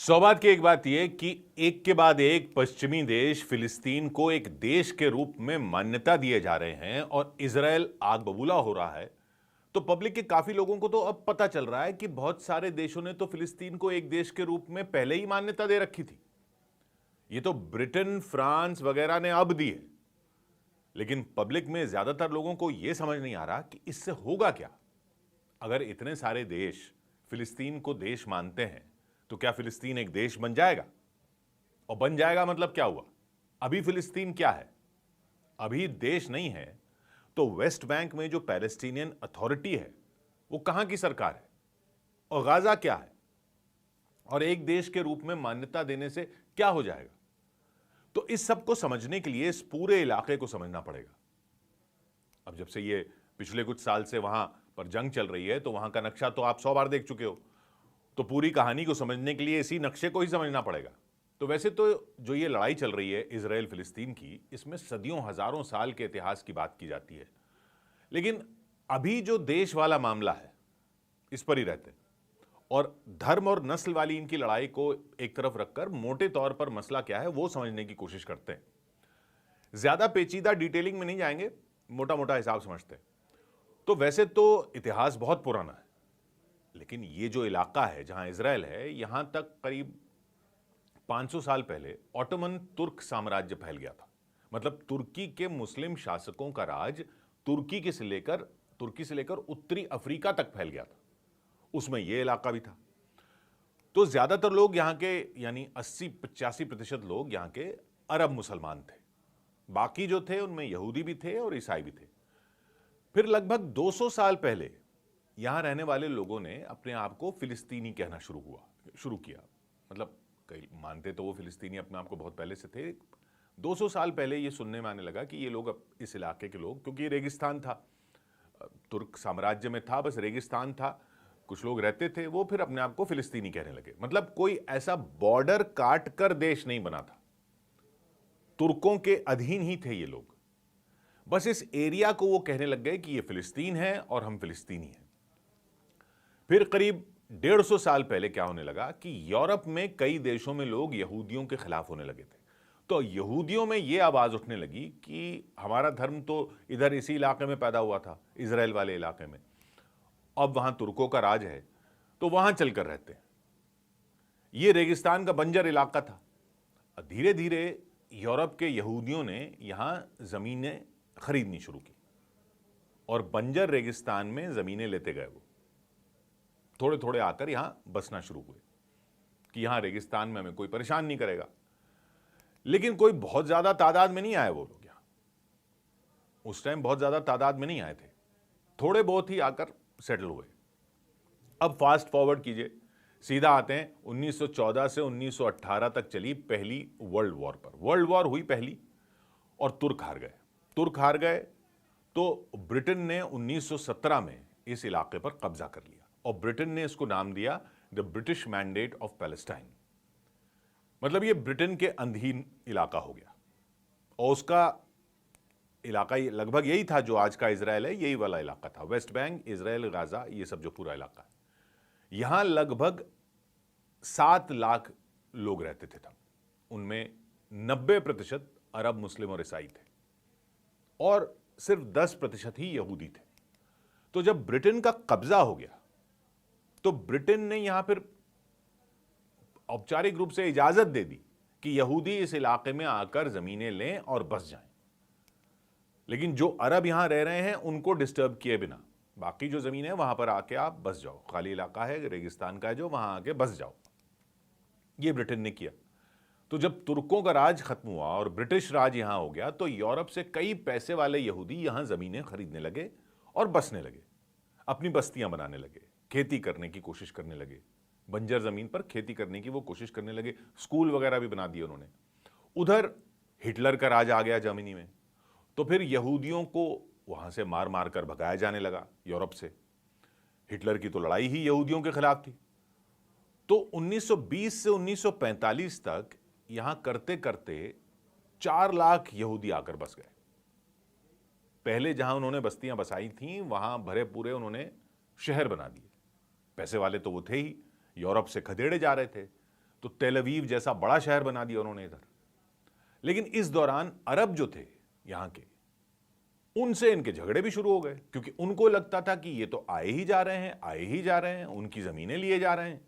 सौभाग्य की एक बात यह कि एक के बाद एक पश्चिमी देश फिलिस्तीन को एक देश के रूप में मान्यता दिए जा रहे हैं और इजराइल आग बबूला हो रहा है। तो पब्लिक के काफी लोगों को तो अब पता चल रहा है कि बहुत सारे देशों ने तो फिलिस्तीन को एक देश के रूप में पहले ही मान्यता दे रखी थी। ये तो ब्रिटेन, फ्रांस वगैरह ने अब दी है, लेकिन पब्लिक में ज्यादातर लोगों को यह समझ नहीं आ रहा कि इससे होगा क्या। अगर इतने सारे देश फिलिस्तीन को देश मानते हैं तो क्या फिलिस्तीन एक देश बन जाएगा? और बन जाएगा मतलब क्या हुआ? अभी फिलिस्तीन क्या है? अभी देश नहीं है। तो वेस्ट बैंक में जो पैलेस्टीनियन अथॉरिटी है वो कहां की सरकार है? और गाजा क्या है? और एक देश के रूप में मान्यता देने से क्या हो जाएगा? तो इस सब को समझने के लिए इस पूरे इलाके को समझना पड़ेगा। अब जब से ये पिछले कुछ साल से वहां पर जंग चल रही है तो वहां का नक्शा तो आप 100 बार देख चुके हो। तो पूरी कहानी को समझने के लिए इसी नक्शे को ही समझना पड़ेगा। तो वैसे तो जो ये लड़ाई चल रही है इजराइल फिलिस्तीन की, इसमें सदियों हजारों साल के इतिहास की बात की जाती है, लेकिन अभी जो देश वाला मामला है इस पर ही रहते हैं और धर्म और नस्ल वाली इनकी लड़ाई को एक तरफ रखकर मोटे तौर पर मसला क्या है वो समझने की कोशिश करते हैं। ज्यादा पेचीदा डिटेलिंग में नहीं जाएंगे, मोटा मोटा हिसाब समझते हैं। तो वैसे तो इतिहास बहुत पुराना है, लेकिन ये जो इलाका है जहां इजराइल है, यहां तक करीब 500 साल पहले ऑटोमन तुर्क साम्राज्य फैल गया था। मतलब तुर्की के मुस्लिम शासकों का राज तुर्की से लेकर उत्तरी अफ्रीका तक फैल गया था। उसमें यह इलाका भी था। तो ज्यादातर लोग यहां के यानी 80-85% लोग यहां के अरब मुसलमान थे। बाकी जो थे उनमें यहूदी भी थे और ईसाई भी थे। फिर लगभग 200 साल पहले यहां रहने वाले लोगों ने अपने आप को फिलिस्तीनी कहना शुरू किया। मतलब कई मानते तो वो फिलिस्तीनी अपने आप को बहुत पहले से थे। 200 साल पहले ये सुनने में आने लगा कि ये लोग अब इस इलाके के लोग, क्योंकि रेगिस्तान था, तुर्क साम्राज्य में था, बस रेगिस्तान था, कुछ लोग रहते थे, वो फिर अपने आप को फिलिस्तीनी कहने लगे। मतलब कोई ऐसा बॉर्डर काट कर देश नहीं बना था, तुर्कों के अधीन ही थे ये लोग। बस इस एरिया को वो कहने लग गए कि ये फिलिस्तीन है और हम फिलिस्तीनी हैं। फिर करीब 150 साल पहले क्या होने लगा कि यूरोप में कई देशों में लोग यहूदियों के खिलाफ होने लगे थे। तो यहूदियों में यह आवाज उठने लगी कि हमारा धर्म तो इधर इसी इलाके में पैदा हुआ था, इजराइल वाले इलाके में, अब वहां तुर्कों का राज है तो वहां चलकर रहते हैं। यह रेगिस्तान का बंजर इलाका था। धीरे धीरे यूरोप के यहूदियों ने यहां जमीनें खरीदनी शुरू की और बंजर रेगिस्तान में जमीनें लेते गए। वो थोड़े थोड़े आकर यहां बसना शुरू हुए कि यहां रेगिस्तान में हमें कोई परेशान नहीं करेगा। लेकिन कोई बहुत ज्यादा तादाद में नहीं आए वो लोग यहां। उस टाइम बहुत ज्यादा तादाद में नहीं आए थे, थोड़े बहुत ही आकर सेटल हुए। अब फास्ट फॉरवर्ड कीजिए, सीधा आते हैं 1914 से 1918 तक चली पहली वर्ल्ड वॉर पर। वर्ल्ड वॉर हुई पहली और तुर्क हार गए। तो ब्रिटेन ने 1917 में इस इलाके पर कब्जा कर लिया और ब्रिटेन ने इसको नाम दिया the British mandate of Palestine. मतलब ये ब्रिटेन के अधीन इलाका हो गया और उसका इलाका लगभग यही था जो आज का इजराइल है, यही वाला इलाका था। वेस्ट बैंक, इजराइल, गाजा, ये सब जो पूरा इलाका है, यहां लगभग 7 लाख लोग रहते थे तब। उनमें 90% अरब, मुस्लिम और ईसाई थे और सिर्फ 10% ही यहूदी थे। तो जब ब्रिटेन का कब्जा हो गया तो ब्रिटेन ने यहां फिर औपचारिक रूप से इजाजत दे दी कि यहूदी इस इलाके में आकर जमीनें लें और बस जाएं। लेकिन जो अरब यहां रह रहे हैं उनको डिस्टर्ब किए बिना बाकी जो जमीन है वहां पर आके आप बस जाओ, खाली इलाका है रेगिस्तान का है जो, वहां आके बस जाओ। ये ब्रिटेन ने किया। तो जब तुर्कों का राज खत्म हुआ और ब्रिटिश राज यहां हो गया तो यूरोप से कई पैसे वाले यहूदी यहां जमीनें खरीदने लगे और बसने लगे, अपनी बस्तियां बनाने लगे, खेती करने की कोशिश करने लगे, बंजर जमीन पर खेती करने की वो कोशिश करने लगे। स्कूल वगैरह भी बना दिए उन्होंने। उधर हिटलर का राज आ गया जर्मनी में, तो फिर यहूदियों को वहां से मार मार कर भगाया जाने लगा यूरोप से। हिटलर की तो लड़ाई ही यहूदियों के खिलाफ थी। तो 1920 से 1945 तक यहां करते करते 4 लाख यहूदी आकर बस गए। पहले जहां उन्होंने बस्तियां बसाई थीं वहां भरे पूरे उन्होंने शहर बना दिए। पैसे वाले तो वो थे ही, यूरोप से खदेड़े जा रहे थे, तो तेल अवीव जैसा बड़ा शहर बना दिया उन्होंने इधर। लेकिन इस दौरान अरब जो थे यहां के, उनसे इनके झगड़े भी शुरू हो गए, क्योंकि उनको लगता था कि ये तो आए ही जा रहे हैं, आए ही जा रहे हैं, उनकी जमीनें लिए जा रहे हैं,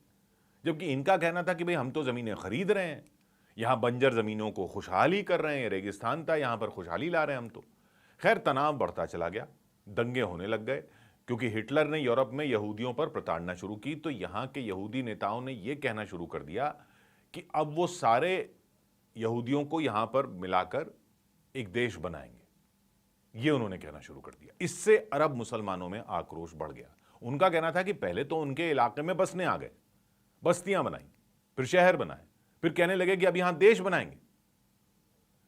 जबकि इनका कहना था कि भाई हम तो जमीनें खरीद रहे हैं, यहां बंजर जमीनों को खुशहाली कर रहे हैं, रेगिस्तान था यहां पर खुशहाली ला रहे हैं हम तो। खैर तनाव बढ़ता चला गया, दंगे होने लग गए, क्योंकि हिटलर ने यूरोप में यहूदियों पर प्रताड़ना शुरू की, तो यहां के यहूदी नेताओं ने यह कहना शुरू कर दिया कि अब वो सारे यहूदियों को यहां पर मिलाकर एक देश बनाएंगे, ये उन्होंने कहना शुरू कर दिया। इससे अरब मुसलमानों में आक्रोश बढ़ गया। उनका कहना था कि पहले तो उनके इलाके में बसने आ गए, बस्तियां बनाई, फिर शहर बनाए, फिर कहने लगे कि अब यहां देश बनाएंगे।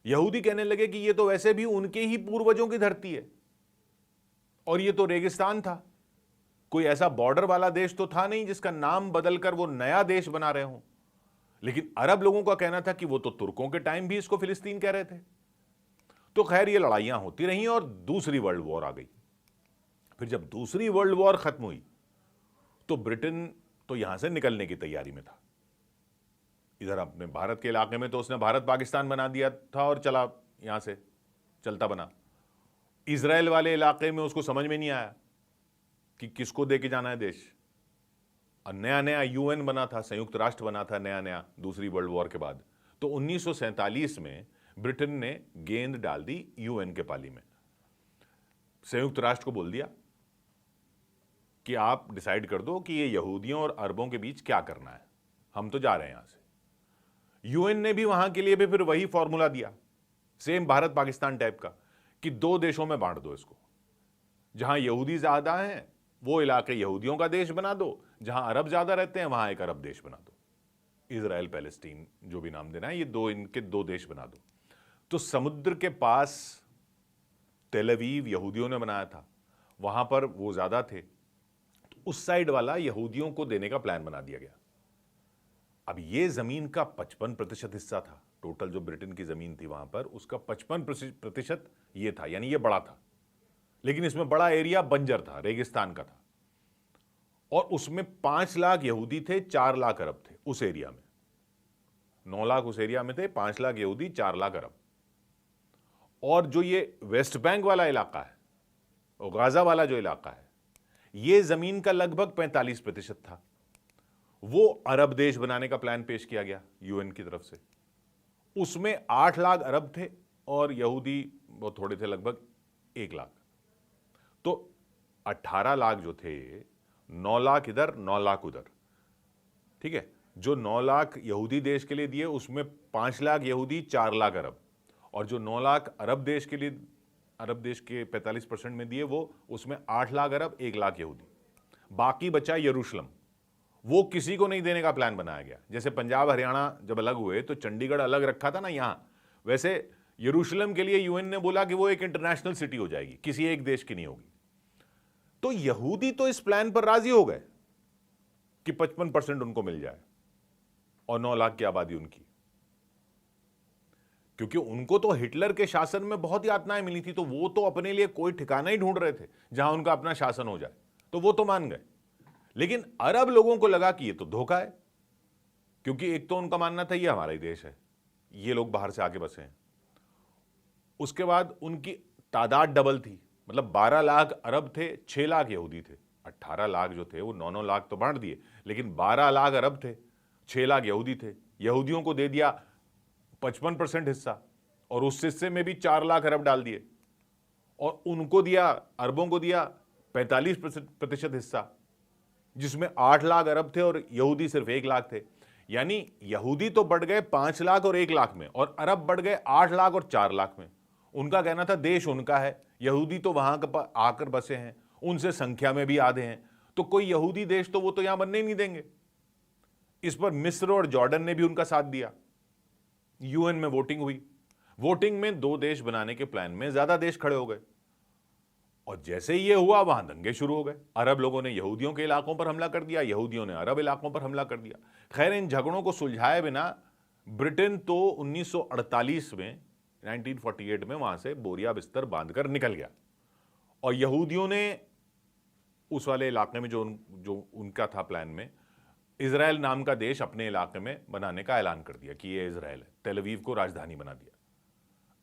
यहूदी कहने लगे कि ये तो वैसे भी उनके ही पूर्वजों की धरती है और ये तो रेगिस्तान था, कोई ऐसा बॉर्डर वाला देश तो था नहीं जिसका नाम बदलकर वो नया देश बना रहे हों। लेकिन अरब लोगों का कहना था कि वो तो तुर्कों के टाइम भी इसको फिलिस्तीन कह रहे थे। तो खैर ये लड़ाइयां होती रहीं और दूसरी वर्ल्ड वॉर आ गई। फिर जब दूसरी वर्ल्ड वॉर खत्म हुई तो ब्रिटेन तो यहां से निकलने की तैयारी में था। इधर अपने भारत के इलाके में तो उसने भारत पाकिस्तान बना दिया था और चला, यहां से चलता बना। इजराइल वाले इलाके में उसको समझ में नहीं आया कि किसको दे के जाना है देश। और नया नया यूएन बना था, संयुक्त राष्ट्र बना था नया नया दूसरी वर्ल्ड वॉर के बाद। तो 1947 में ब्रिटेन ने गेंद डाल दी यूएन के पाली में, संयुक्त राष्ट्र को बोल दिया कि आप डिसाइड कर दो कि ये यहूदियों और अरबों के बीच क्या करना है, हम तो जा रहे हैं यहां से। यूएन ने भी वहां के लिए भी फिर वही फॉर्मूला दिया, सेम भारत पाकिस्तान टाइप का, कि दो देशों में बांट दो इसको। जहां यहूदी ज्यादा हैं वो इलाके यहूदियों का देश बना दो, जहां अरब ज्यादा रहते हैं वहां एक अरब देश बना दो, इजराइल पैलेस्टीन जो भी नाम देना है, ये दो, इनके दो देश बना दो। तो समुद्र के पास तेल अवीव यहूदियों ने बनाया था, वहां पर वो ज्यादा थे, तो उस साइड वाला यहूदियों को देने का प्लान बना दिया गया। अब ये जमीन का 55% हिस्सा था, टोटल जो ब्रिटेन की जमीन थी वहां पर उसका 55% ये था, यानी ये बड़ा था। लेकिन इसमें बड़ा एरिया बंजर था, रेगिस्तान का था, और उसमें 5 लाख यहूदी थे, 4 लाख अरब थे उस एरिया में। 9 लाख उस एरिया में थे, 5 लाख यहूदी, 4 लाख अरब। और जो ये वेस्ट बैंक वाला इलाका है और गाजा वाला जो इलाका है, ये जमीन का लगभग 45% था। वो अरब देश बनाने का प्लान पेश किया गया यूएन की तरफ से। उसमें 8 लाख अरब थे और यहूदी वो थोड़े थे, लगभग 1 लाख। तो 18 लाख जो थे, 9 लाख इधर 9 लाख उधर, ठीक है। जो 9 लाख यहूदी देश के लिए दिए उसमें 5 लाख यहूदी, 4 लाख अरब, और जो 9 लाख अरब देश के लिए, अरब देश के 45% में दिए वो, उसमें 8 लाख अरब, 1 लाख यहूदी। बाकी बचा यरूशलेम, वो किसी को नहीं देने का प्लान बनाया गया। जैसे पंजाब हरियाणा जब अलग हुए तो चंडीगढ़ अलग रखा था ना यहां, वैसे यरूशलेम के लिए यूएन ने बोला कि वो एक इंटरनेशनल सिटी हो जाएगी, किसी एक देश की नहीं होगी। तो यहूदी तो इस प्लान पर राजी हो गए कि 55% उनको मिल जाए और 9 लाख की आबादी उनकी, क्योंकि उनको तो हिटलर के शासन में बहुत यातनाएं मिली थी, तो वो तो अपने लिए कोई ठिकाना ही ढूंढ रहे थे जहां उनका अपना शासन हो जाए, तो वो तो मान गए। लेकिन अरब लोगों को लगा कि ये तो धोखा है, क्योंकि एक तो उनका मानना था ये हमारा ही देश है, ये लोग बाहर से आके बसे हैं। उसके बाद उनकी तादाद डबल थी, मतलब 12 लाख अरब थे, 6 लाख यहूदी थे। 18 लाख जो थे वो 9-9 लाख तो बांट दिए, लेकिन 12 लाख अरब थे, 6 लाख यहूदी थे। यहूदियों को दे दिया 55% हिस्सा, और उस हिस्से में भी 4 लाख अरब डाल दिए, और उनको दिया, अरबों को दिया 45% हिस्सा, जिसमें 8 लाख अरब थे और यहूदी सिर्फ 1 लाख थे। यानी यहूदी तो बढ़ गए 5 लाख और 1 लाख में, और अरब बढ़ गए 8 लाख और 4 लाख में। उनका कहना था देश उनका है, यहूदी तो वहां आकर बसे हैं, उनसे संख्या में भी आधे हैं, तो कोई यहूदी देश तो वो तो यहां बनने ही नहीं देंगे। इस पर मिस्र और जॉर्डन ने भी उनका साथ दिया। यूएन में वोटिंग हुई, वोटिंग में 2 देश बनाने के प्लान में ज्यादा देश खड़े हो गए, और जैसे ही ये हुआ वहां दंगे शुरू हो गए। अरब लोगों ने यहूदियों के इलाकों पर हमला कर दिया, यहूदियों ने अरब इलाकों पर हमला कर दिया। खैर इन झगड़ों को सुलझाए बिना ब्रिटेन तो 1948 में, 1948 में वहां से बोरिया बिस्तर बांधकर निकल गया, और यहूदियों ने उस वाले इलाके में जो उनका था प्लान में, इजराइल नाम का देश अपने इलाके में बनाने का ऐलान कर दिया कि यह इजराइल है, तेल अवीव को राजधानी बना दिया।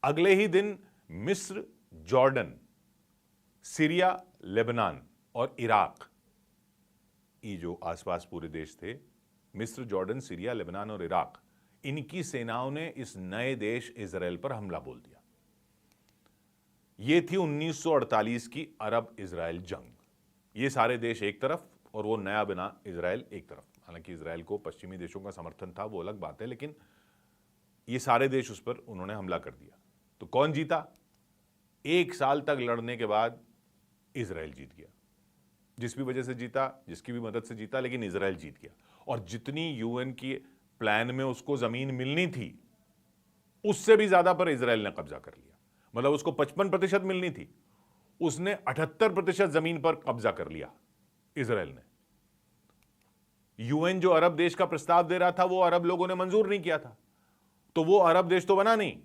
अगले ही दिन मिस्र, जॉर्डन, सीरिया, लेबनान और इराक, ये जो आसपास पूरे देश थे, मिस्र, जॉर्डन, सीरिया, लेबनान और इराक, इनकी सेनाओं ने इस नए देश इजराइल पर हमला बोल दिया। यह थी 1948 की अरब इजराइल जंग। ये सारे देश एक तरफ और वो नया बना इजराइल एक तरफ। हालांकि इजराइल को पश्चिमी देशों का समर्थन था, वो अलग बात है, लेकिन ये सारे देश उस पर उन्होंने हमला कर दिया। तो कौन जीता? 1 साल तक लड़ने के बाद इजराइल जीत गया। जिस भी वजह से जीता, जिसकी भी मदद से जीता, लेकिन इजराइल जीत गया। और जितनी यूएन की प्लान में उसको जमीन मिलनी थी, उससे भी ज्यादा पर इजराइल ने कब्जा कर लिया। मतलब उसको 55% मिलनी थी, उसने 78% जमीन पर कब्जा कर लिया इजराइल ने। यूएन जो अरब देश का प्रस्ताव दे रहा था, वो अरब लोगों ने मंजूर नहीं किया था, तो वो अरब देश तो बना नहीं,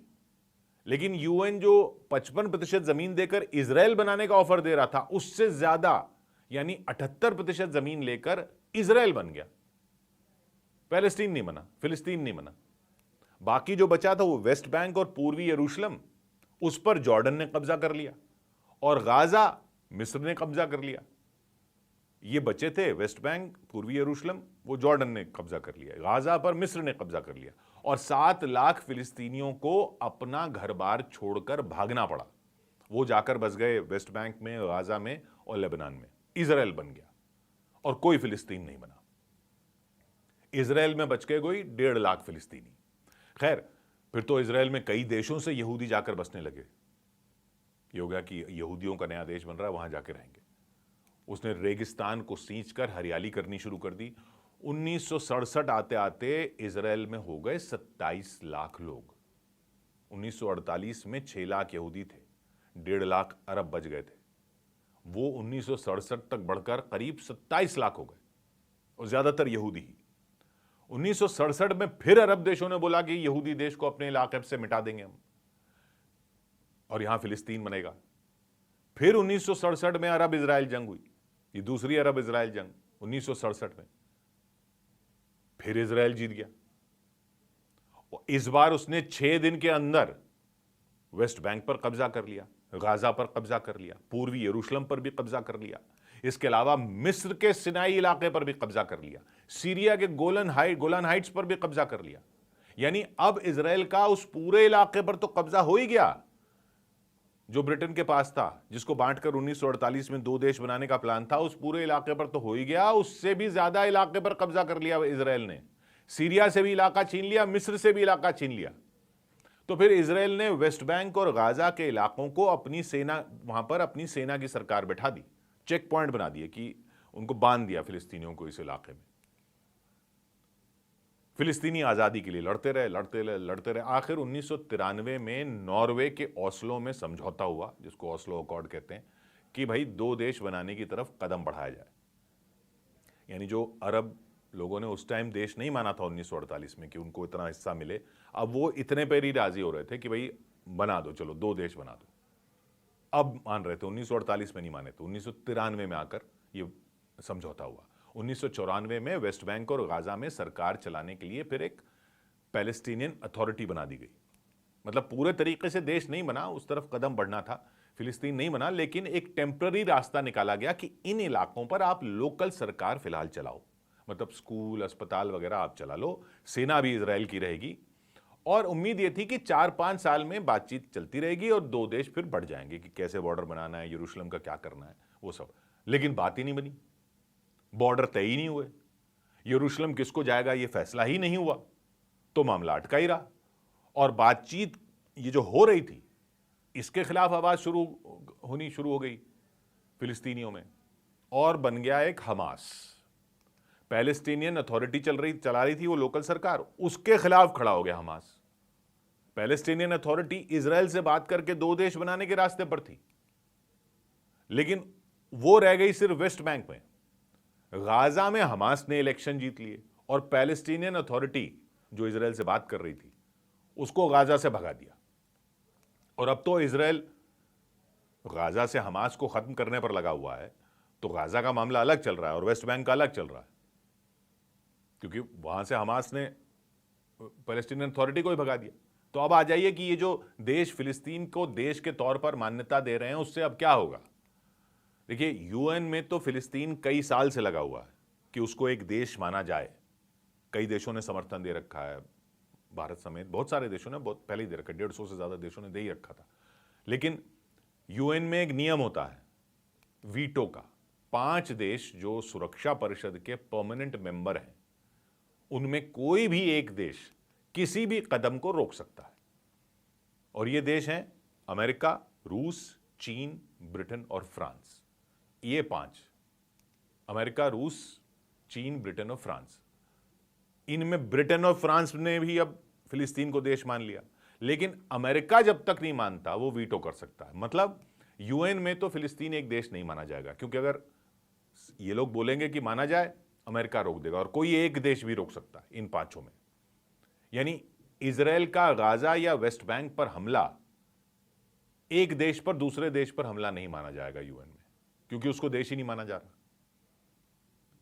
लेकिन यूएन जो 55% जमीन देकर इजराइल बनाने का ऑफर दे रहा था, उससे ज्यादा यानी 78% जमीन लेकर इजराइल बन गया। पैलेस्टीन नहीं बना, फिलिस्तीन नहीं बना। बाकी जो बचा था वो वेस्ट बैंक और पूर्वी यरूशलेम, उस पर जॉर्डन ने कब्जा कर लिया, और गाजा मिस्र ने कब्जा कर लिया। ये बचे थे वेस्ट बैंक, पूर्वी यरूशलेम, वो जॉर्डन ने कब्जा कर लिया। गाजा पर मिस्र ने कब्जा कर लिया, और 7 लाख फिलिस्तीनियों को अपना घर बार छोड़कर भागना पड़ा। वो जाकर बस गए वेस्ट बैंक में, गाजा में और लेबनान में। इजराइल बन गया और कोई फिलिस्तीन नहीं बना। इजराइल में बच गए कोई 1.5 लाख फिलिस्तीनी। खैर, फिर तो इजराइल में कई देशों से यहूदी जाकर बसने लगे। ये हो गया कि यहूदियों का नया देश बन रहा है, वहां जाके रहेंगे। उसने रेगिस्तान को सींचकर हरियाली करनी शुरू कर दी। 1967 आते आते इजराइल में हो गए 27 लाख लोग। 1948 में 6 लाख यहूदी थे, 1.5 लाख अरब बच गए थे। वो 1967 तक बढ़कर करीब 27 लाख हो गए, और ज्यादातर यहूदी ही। 1967 में फिर अरब देशों ने बोला कि यहूदी देश को अपने इलाके से मिटा देंगे हम, और यहां फिलिस्तीन बनेगा। फिर 1967 में अरब इजराइल जंग हुई, ये दूसरी अरब इजराइल जंग 1967 में। फिर इजराइल जीत गया, और इस बार उसने 6 दिन के अंदर वेस्ट बैंक पर कब्जा कर लिया, गाजा पर कब्जा कर लिया, पूर्वी यरूशलेम पर भी कब्जा कर लिया। इसके अलावा मिस्र के सिनाई इलाके पर भी कब्जा कर लिया, सीरिया के गोलन हाइट्स पर भी कब्जा कर लिया। यानी अब इजराइल का उस पूरे इलाके पर तो कब्जा हो ही गया जो ब्रिटेन के पास था, जिसको बांटकर 1948 में 2 देश बनाने का प्लान था। उस पूरे इलाके पर तो हो ही गया, उससे भी ज्यादा इलाके पर कब्जा कर लिया इजराइल ने। सीरिया से भी इलाका छीन लिया, मिस्र से भी इलाका छीन लिया। तो फिर इजराइल ने वेस्ट बैंक और गाजा के इलाकों को अपनी सेना, वहां पर अपनी सेना की सरकार बैठा दी, चेक पॉइंट बना दिए कि उनको बांध दिया फिलिस्तीनियों को इस इलाके में। फिलिस्तीनी आजादी के लिए लड़ते रहे। आखिर 1993 में नॉर्वे के ओस्लो में समझौता हुआ, जिसको ओस्लो अकॉर्ड कहते हैं, कि भाई 2 देश बनाने की तरफ कदम बढ़ाया जाए। यानी जो अरब लोगों ने उस टाइम देश नहीं माना था 1948 में कि उनको इतना हिस्सा मिले, अब वो इतने पर ही राजी हो रहे थे कि भाई बना दो, चलो 2 देश बना दो। अब मान रहे थे, 1948 में नहीं माने थे, 1993 में आकर ये समझौता हुआ। 1994 में वेस्ट बैंक और गाजा में सरकार चलाने के लिए फिर एक पैलेस्टीनियन अथॉरिटी बना दी गई। मतलब पूरे तरीके से देश नहीं बना, उस तरफ कदम बढ़ना था, फिलिस्तीन नहीं बना, लेकिन एक टेम्पररी रास्ता निकाला गया कि इन इलाकों पर आप लोकल सरकार फिलहाल चलाओ। मतलब स्कूल, अस्पताल वगैरह आप चला लो, सेना भी इजराइल की रहेगी, और उम्मीद यह थी कि 4-5 साल में बातचीत चलती रहेगी और 2 देश फिर बढ़ जाएंगे कि कैसे बॉर्डर बनाना है, यरूशलेम का क्या करना है, वो सब। लेकिन बात ही नहीं बनी, बॉर्डर तय ही नहीं हुए, यरूशलेम किसको जाएगा ये फैसला ही नहीं हुआ, तो मामला अटका ही रहा। और बातचीत ये जो हो रही थी, इसके खिलाफ आवाज होनी शुरू हो गई फिलिस्तीनियों में, और बन गया एक हमास। पैलेस्टीनियन अथॉरिटी चला रही थी वो लोकल सरकार, उसके खिलाफ खड़ा हो गया हमास। पैलेस्टीनियन अथॉरिटी इजराइल से बात करके 2 देश बनाने के रास्ते पर थी, लेकिन वो रह गई सिर्फ वेस्ट बैंक में। गाजा में हमास ने इलेक्शन जीत लिए, और पैलेस्टीनियन अथॉरिटी जो इजराइल से बात कर रही थी उसको गाजा से भगा दिया। और अब तो इजराइल गाजा से हमास को खत्म करने पर लगा हुआ है, तो गाजा का मामला अलग चल रहा है और वेस्ट बैंक का अलग चल रहा है। क्योंकि वहां से हमास ने पैलेस्टीनियन अथॉरिटी को ही भगा दिया। तो अब आ जाइए कि ये जो देश फिलिस्तीन को देश के तौर पर मान्यता दे रहे हैं उससे अब क्या होगा। देखिए, यूएन में तो फिलिस्तीन कई साल से लगा हुआ है कि उसको एक देश माना जाए। कई देशों ने समर्थन दे रखा है, भारत समेत बहुत सारे देशों ने बहुत पहले ही दे रखा है, 150 से ज्यादा देशों ने दे ही रखा था। लेकिन यूएन में एक नियम होता है वीटो का। 5 देश जो सुरक्षा परिषद के परमानेंट मेंबर हैं, उनमें कोई भी एक देश किसी भी कदम को रोक सकता है। और ये देश हैं अमेरिका, रूस, चीन, ब्रिटेन और फ्रांस। ये 5, अमेरिका, रूस, चीन, ब्रिटेन और फ्रांस। इनमें ब्रिटेन और फ्रांस ने भी अब फिलिस्तीन को देश मान लिया, लेकिन अमेरिका जब तक नहीं मानता वो वीटो कर सकता है। मतलब यूएन में तो फिलिस्तीन एक देश नहीं माना जाएगा, क्योंकि अगर ये लोग बोलेंगे कि माना जाए, अमेरिका रोक देगा, और कोई एक देश भी रोक सकता है इन 5 में। यानी इजराइल का गाजा या वेस्ट बैंक पर हमला एक देश पर दूसरे देश पर हमला नहीं माना जाएगा यूएन में, क्योंकि उसको देश ही नहीं माना जा रहा।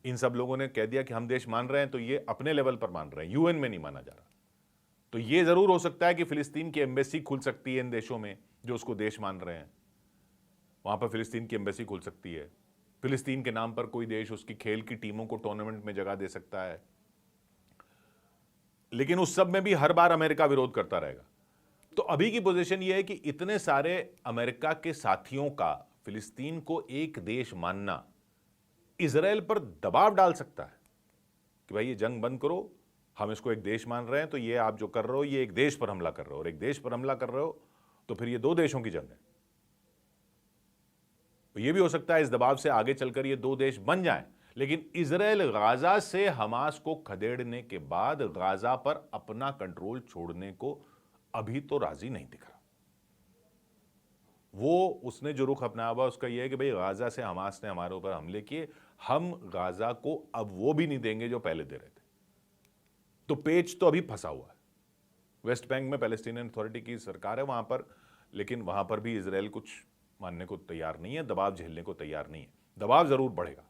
इन सब लोगों ने कह दिया कि हम देश मान रहे हैं, तो ये अपने लेवल पर मान रहे हैं, यूएन में नहीं माना जा रहा। तो ये जरूर हो सकता है कि फिलिस्तीन की एम्बेसी खुल सकती है इन देशों में जो उसको देश मान रहे हैं, वहां पर फिलिस्तीन की एम्बेसी खुल सकती है। फिलिस्तीन के नाम पर कोई देश उसकी खेल की टीमों को टूर्नामेंट में जगह दे सकता है। लेकिन उस सब में भी हर बार अमेरिका विरोध करता रहेगा। तो अभी की पोजीशन यह है कि इतने सारे अमेरिका के साथियों का फिलिस्तीन को एक देश मानना इजराइल पर दबाव डाल सकता है कि भाई ये जंग बंद करो, हम इसको एक देश मान रहे हैं, तो ये आप जो कर रहे हो ये एक देश पर हमला कर रहे हो, और एक देश पर हमला कर रहे हो तो फिर ये 2 देशों की जंग है। तो ये भी हो सकता है इस दबाव से आगे चलकर ये 2 देश बन जाएं, लेकिन इजराइल गाजा से हमास को खदेड़ने के बाद गाजा पर अपना कंट्रोल छोड़ने को अभी तो राजी नहीं दिख रहा। वो उसने जो रुख अपनाया हुआ उसका यह है कि भाई गाजा से हमास ने हमारे ऊपर हमले किए, हम गाजा को अब वो भी नहीं देंगे जो पहले दे रहे थे। तो पेच तो अभी फंसा हुआ है। वेस्ट बैंक में पैलेस्टीनियन अथॉरिटी की सरकार है वहां पर, लेकिन वहां पर भी इजराइल कुछ मानने को तैयार नहीं है, दबाव झेलने को तैयार नहीं है। दबाव जरूर बढ़ेगा।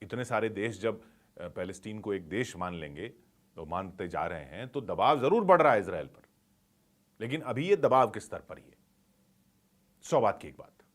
इतने सारे देश जब पैलेस्टीन को एक देश मान लेंगे, तो मानते जा रहे हैं, तो दबाव जरूर बढ़ रहा है इजराइल पर। लेकिन अभी ये दबाव किस स्तर पर ही है, 100 बात की एक बात।